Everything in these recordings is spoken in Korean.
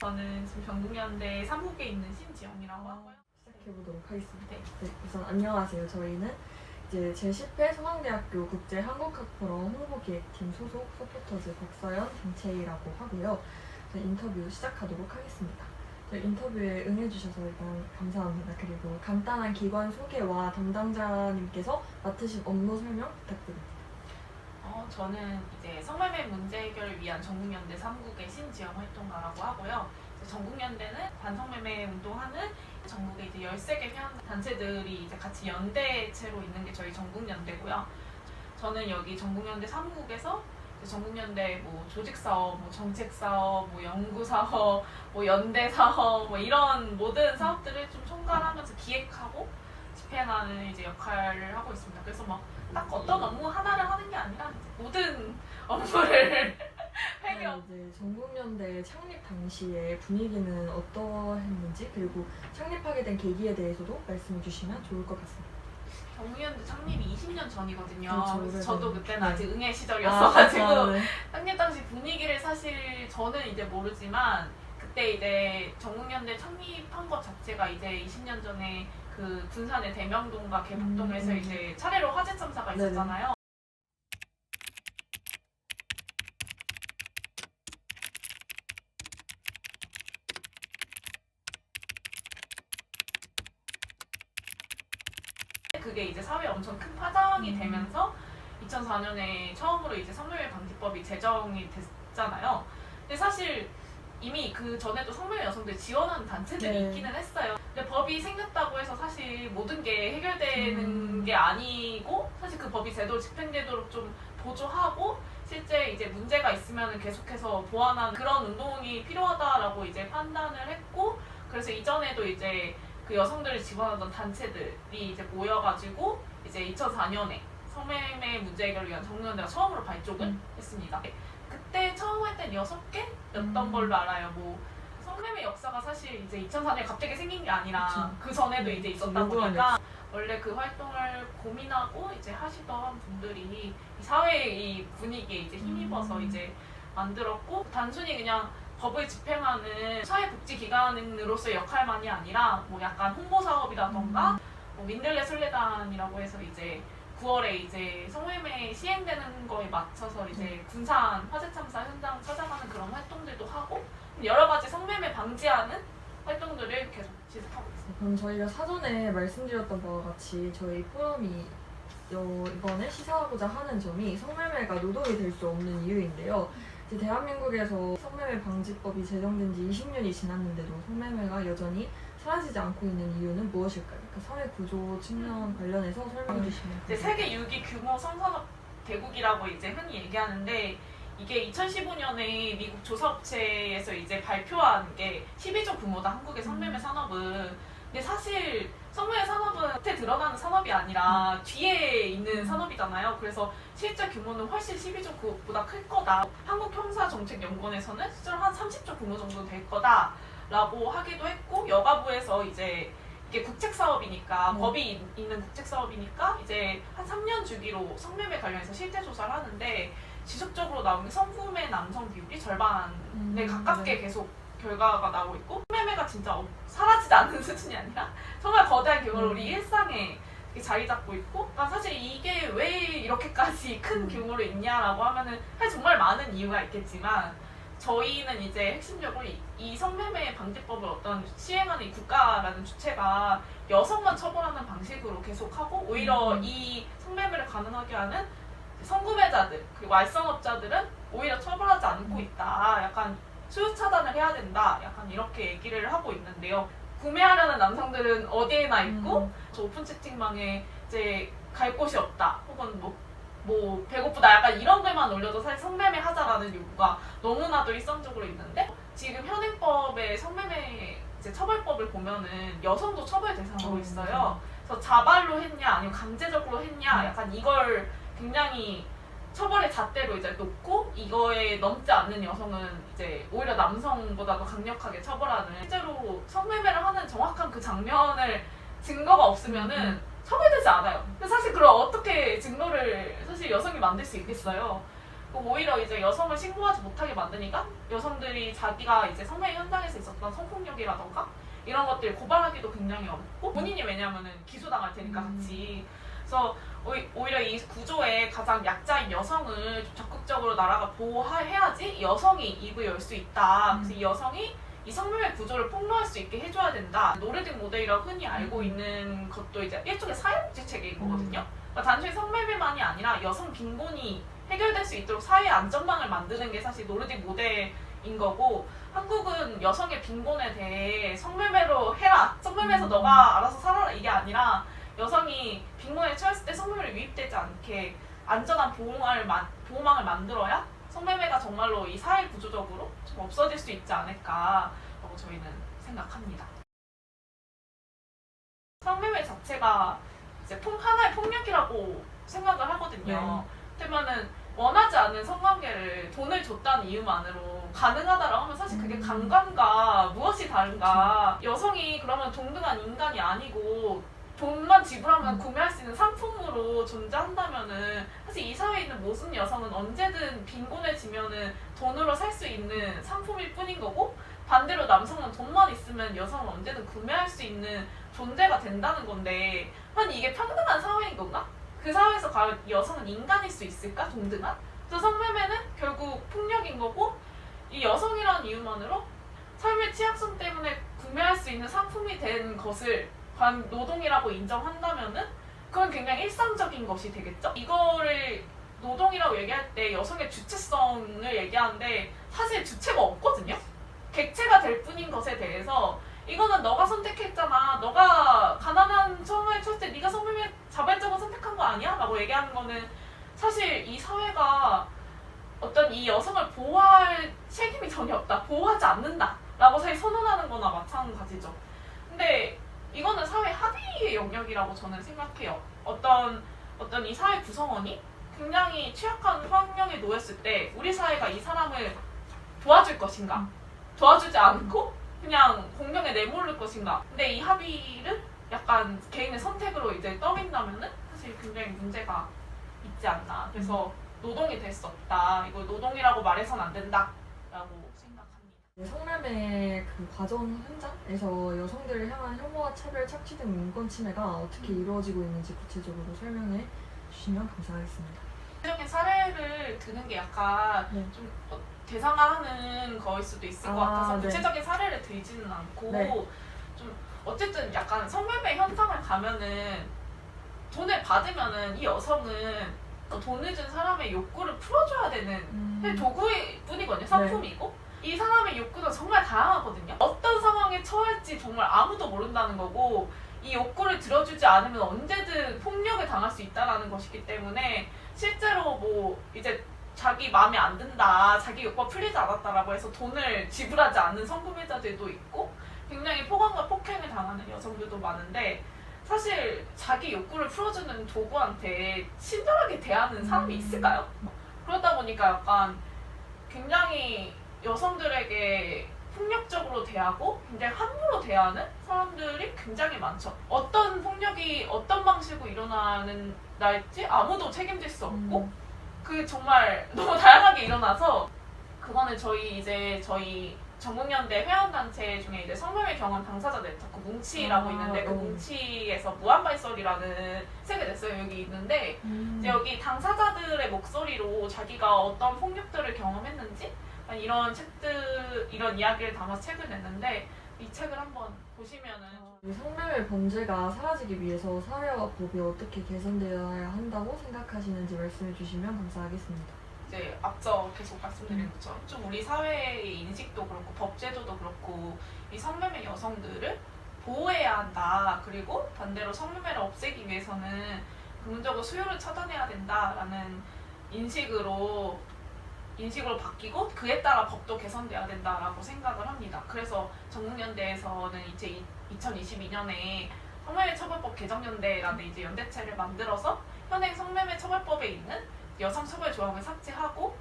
저는 지금 전국연대 3국에 있는 신지영이라고 하고요. 시작해보도록 하겠습니다. 네. 우선 안녕하세요. 저희는 이제 제10회 서강대학교 국제한국학포럼 홍보기획팀 소속 서포터즈 박서연, 김채희라고 하고요. 인터뷰 시작하도록 하겠습니다. 인터뷰에 응해주셔서 일단 감사합니다. 그리고 간단한 기관 소개와 담당자님께서 맡으신 업무 설명 부탁드립니다. 저는 이제 성매매 문제 해결을 위한 전국연대 3국의 신지영 활동가라고 하고요. 전국연대는 반성매매 운동하는 전국에 이제 13개 단체들이 이제 같이 연대체로 있는 게 저희 전국연대고요. 저는 여기 전국연대 3국에서 전국연대 뭐 조직사업, 뭐 정책사업, 뭐 연구사업, 뭐 연대사업, 뭐 이런 모든 사업들을 좀 총괄하면서 기획하고 집행하는 이제 역할을 하고 있습니다. 그래서 막 딱 어떤 업무 하나를 하는 게 아니라 모든 업무를 해결. 이제 전국연대 창립 당시의 분위기는 어떠했는지 그리고 창립하게 된 계기에 대해서도 말씀해 주시면 좋을 것 같습니다. 전국연대 창립이 20년 전이거든요. 그렇죠, 그래서 네. 저도 그때는 네. 아직 응애 시절이었어가지고 네. 창립 당시 분위기를 사실 저는 이제 모르지만 그때 이제 전국연대 창립한 것 자체가 이제 20년 전에 그 군산의 대명동과 개북동에서 이제 차례로 화재 참사가 있었잖아요. 그게 이제 사회에 엄청 큰 파장이 되면서 2004년에 처음으로 이제 성매매 방지법이 제정이 됐잖아요. 근데 사실 이미 그 전에도 성매매 여성들 지원하는 단체들이 네. 있기는 했어요. 근데 법이 생겼다고 해서 사실 모든 게 해결되는 게 아니고 사실 그 법이 제대로 집행되도록 좀 보조하고 실제 이제 문제가 있으면 계속해서 보완하는 그런 운동이 필요하다라고 이제 판단을 했고 그래서 이전에도 이제 그 여성들을 지원하던 단체들이 이제 모여가지고 이제 2004년에 성매매 문제 해결을 위한 전국연대가 처음으로 발족을 했습니다. 그때 처음 할 땐 6개였던 걸로 알아요. 뭐 성매매 역사가 사실 이제 2004년에 갑자기 생긴 게 아니라 그 전에도 이제 있었다 보니까 원래 그 활동을 고민하고 이제 하시던 분들이 이 사회의 이 분위기에 이제 힘입어서 이제 만들었고 단순히 그냥 법을 집행하는 사회복지기관으로서의 역할만이 아니라 뭐 약간 홍보 사업이라던가 뭐 민들레 순례단이라고 해서 이제 9월에 이제 성매매 시행되는 거에 맞춰서 이제 군산 화재 참사 현장 찾아가는 그런 활동들도 하고 여러 가지 성매매 방지하는 활동들을 계속 지속하고 있습니다. 그럼 저희가 사전에 말씀드렸던 바와 같이 저희 포럼이 이번에 시사하고자 하는 점이 성매매가 노동이 될 수 없는 이유인데요. 이제 대한민국에서 성매매 방지법이 제정된 지 20년이 지났는데도 성매매가 여전히 사라지지 않고 있는 이유는 무엇일까요? 그 사회 구조 측면 관련해서 설명해 주시면 이제 세계 6위 규모 성산업 대국이라고 이제 흔히 얘기하는데 이게 2015년에 미국 조사업체에서 이제 발표한 게 12조 규모다 한국의 성매매 산업은. 근데 사실 성매매 산업은 겉에 드러나는 산업이 아니라 뒤에 있는 산업이잖아요. 그래서 실제 규모는 훨씬 12조 그것보다 클 거다. 한국형사정책연구원에서는 실제로 한 30조 규모 정도 될 거다라고 하기도 했고 여가부에서 이제 이게 국책사업이니까 법이 있는 국책사업이니까 이제 한 3년 주기로 성매매 관련해서 실태 조사를 하는데 지속적으로 나오는 성구매 남성 비율이 절반에 가깝게 계속 결과가 나오고 있고 성매매가 진짜 사라지지 않는 수준이 아니라 정말 거대한 규모로 우리 일상에 자리 잡고 있고 그러니까 사실 이게 왜 이렇게까지 큰 규모로 있냐라고 하면은 사실 정말 많은 이유가 있겠지만 저희는 이제 핵심적으로 이 성매매 방지법을 어떤 시행하는 이 국가라는 주체가 여성만 처벌하는 방식으로 계속하고 오히려 이 성매매를 가능하게 하는 성구매자들 그리고 알선업자들은 오히려 처벌하지 않고 있다. 약간 수요 차단을 해야 된다. 약간 이렇게 얘기를 하고 있는데요. 구매하려는 남성들은 어디에나 있고 저 오픈 채팅방에 이제 갈 곳이 없다. 혹은 뭐 배고프다 약간 이런 글만 올려도 사실 성매매 하자라는 요구가 너무나도 일상적으로 있는데 지금 현행법의 성매매 이제 처벌법을 보면은 여성도 처벌 대상으로 있어요. 그래서 자발로 했냐 아니면 강제적으로 했냐 약간 이걸 굉장히 처벌의 잣대로 이제 놓고 이거에 넘지 않는 여성은 이제 오히려 남성보다도 강력하게 처벌하는 실제로 성매매를 하는 정확한 그 장면을 증거가 없으면은 처벌되지 않아요. 근데 사실 그럼 어떻게 증거를 사실 여성이 만들 수 있겠어요? 그럼 오히려 이제 여성을 신고하지 못하게 만드니까 여성들이 자기가 이제 성매매 현장에서 있었던 성폭력이라던가 이런 것들 고발하기도 굉장히 어렵고 본인이 왜냐면은 기소당할 테니까 같이. 그래서 오히려 이 구조의 가장 약자인 여성을 좀 적극적으로 나라가 보호해야지 여성이 입을 열 수 있다. 그래서 이 여성이 이 성매매 구조를 폭로할 수 있게 해줘야 된다. 노르딕 모델이라고 흔히 알고 있는 것도 이제 일종의 사회복지 체계인 거거든요. 그러니까 단순히 성매매만이 아니라 여성 빈곤이 해결될 수 있도록 사회 안전망을 만드는 게 사실 노르딕 모델인 거고, 한국은 여성의 빈곤에 대해 성매매로 해라, 성매매에서 너가 알아서 살아라 이게 아니라 여성이 빈곤에 처했을 때 성매매를 유입되지 않게 안전한 보호망을 만들어야 성매매가 정말로 이 사회 구조적으로 좀 없어질 수 있지 않을까라고 저희는 생각합니다. 성매매 자체가 이제 하나의 폭력이라고 생각을 하거든요. 그러면은 원하지 않은 성관계를 돈을 줬다는 이유만으로 가능하다라고 하면 사실 그게 강간과 무엇이 다른가. 여성이 그러면 동등한 인간이 아니고 돈만 지불하면 구매할 수 있는 상품으로 존재한다면은 사실 이 사회에 있는 모든 여성은 언제든 빈곤해지면은 돈으로 살 수 있는 상품일 뿐인 거고, 반대로 남성은 돈만 있으면 여성은 언제든 구매할 수 있는 존재가 된다는 건데, 한 이게 평등한 사회인 건가? 그 사회에서 과연 여성은 인간일 수 있을까? 동등한? 그래서 성매매는 결국 폭력인 거고, 이 여성이라는 이유만으로 삶의 취약성 때문에 구매할 수 있는 상품이 된 것을 과연 노동이라고 인정한다면은 그건 굉장히 일상적인 것이 되겠죠? 이거를 노동이라고 얘기할 때 여성의 주체성을 얘기하는데 사실 주체가 없거든요? 객체가 될 뿐인 것에 대해서 이거는 너가 선택했잖아. 너가 가난한 상황에 처했을 때 네가 성매매 자발적으로 선택한 거 아니야? 라고 얘기하는 거는 사실 이 사회가 어떤 이 여성을 보호할 책임이 전혀 없다. 보호하지 않는다. 라고 사실 선언하는 거나 마찬가지죠. 근데 이거는 사회 합의의 영역이라고 저는 생각해요. 어떤 이 사회 구성원이 굉장히 취약한 환경에 놓였을 때 우리 사회가 이 사람을 도와줄 것인가? 도와주지 않고 그냥 공경에 내몰릴 것인가? 근데 이 합의를 약간 개인의 선택으로 이제 떠민다면은 사실 굉장히 문제가 있지 않나. 그래서 노동이 될 수 없다. 이걸 노동이라고 말해서는 안 된다라고 생각합니다. 성매매 그 과정 현장에서 여성들을 향한 혐오와 차별, 착취 등 인권 침해가 어떻게 이루어지고 있는지 구체적으로 설명해 주시면 감사하겠습니다. 구체적인 사례를 드는 게 약간 좀 대상화하는 거일 수도 있을 것 같아서 구체적인 사례를 들지는 않고 좀 어쨌든 약간 성매매 현장을 가면은 돈을 받으면은 이 여성은 돈을 준 사람의 욕구를 풀어줘야 되는 도구일 뿐이거든요. 상품이고. 이 사람의 욕구가 정말 다양하거든요. 어떤 상황에 처할지 정말 아무도 모른다는 거고, 이 욕구를 들어주지 않으면 언제든 폭력을 당할 수 있다는 것이기 때문에 실제로 뭐 이제 자기 마음에 안 든다, 자기 욕구가 풀리지 않았다라고 해서 돈을 지불하지 않는 성구매자들도 있고 굉장히 폭언과 폭행을 당하는 여성들도 많은데, 사실 자기 욕구를 풀어주는 도구한테 친절하게 대하는 사람이 있을까요? 그러다 보니까 약간 굉장히 여성들에게 폭력적으로 대하고 굉장히 함부로 대하는 사람들이 굉장히 많죠. 어떤 폭력이 어떤 방식으로 일어나는 날지 아무도 책임질 수 없고 그 정말 너무 다양하게 일어나서 그거는 저희 전국연대 회원단체 중에 이제 성매매 경험 당사자 네트워크 뭉치라고 있는데 그 뭉치에서 무한발설이라는 책을 냈어요. 여기 있는데 이제 여기 당사자들의 목소리로 자기가 어떤 폭력들을 경험했는지 이런 이런 이야기를 담아서 책을 냈는데 이 책을 한번 보시면은 성매매 범죄가 사라지기 위해서 사회와 법이 어떻게 개선되어야 한다고 생각하시는지 말씀해 주시면 감사하겠습니다. 이제 앞서 계속 말씀드린 것처럼 좀 우리 사회의 인식도 그렇고 법제도도 그렇고 이 성매매 여성들을 보호해야 한다. 그리고 반대로 성매매를 없애기 위해서는 근본적으로 수요를 차단해야 된다라는 인식으로 바뀌고 그에 따라 법도 개선돼야 된다라고 생각을 합니다. 그래서 전국연대에서는 이제 2022년에 성매매 처벌법 개정연대라는 이제 연대체를 만들어서 현행 성매매 처벌법에 있는 여성 처벌 조항을 삭제하고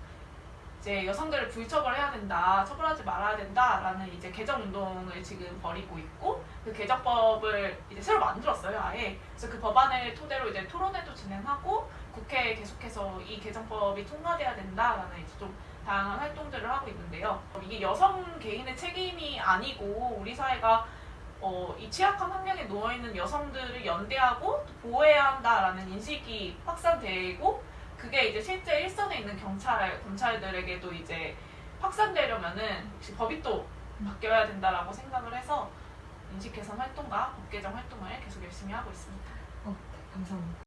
이제 여성들을 불처벌해야 된다, 처벌하지 말아야 된다라는 이제 개정 운동을 지금 벌이고 있고 그 개정법을 이제 새로 만들었어요, 아예. 그래서 그 법안을 토대로 이제 토론회도 진행하고 국회에 계속해서 이 개정법이 통과돼야 된다라는 이제 좀 다양한 활동들을 하고 있는데요. 이게 여성 개인의 책임이 아니고 우리 사회가 이 취약한 환경에 놓여있는 여성들을 연대하고 보호해야 한다라는 인식이 확산되고 그게 이제 실제 일선에 있는 검찰들에게도 이제 확산되려면은 역시 법이 또 바뀌어야 된다라고 생각을 해서 인식 개선 활동과 법 개정 활동을 계속 열심히 하고 있습니다. 네, 감사합니다.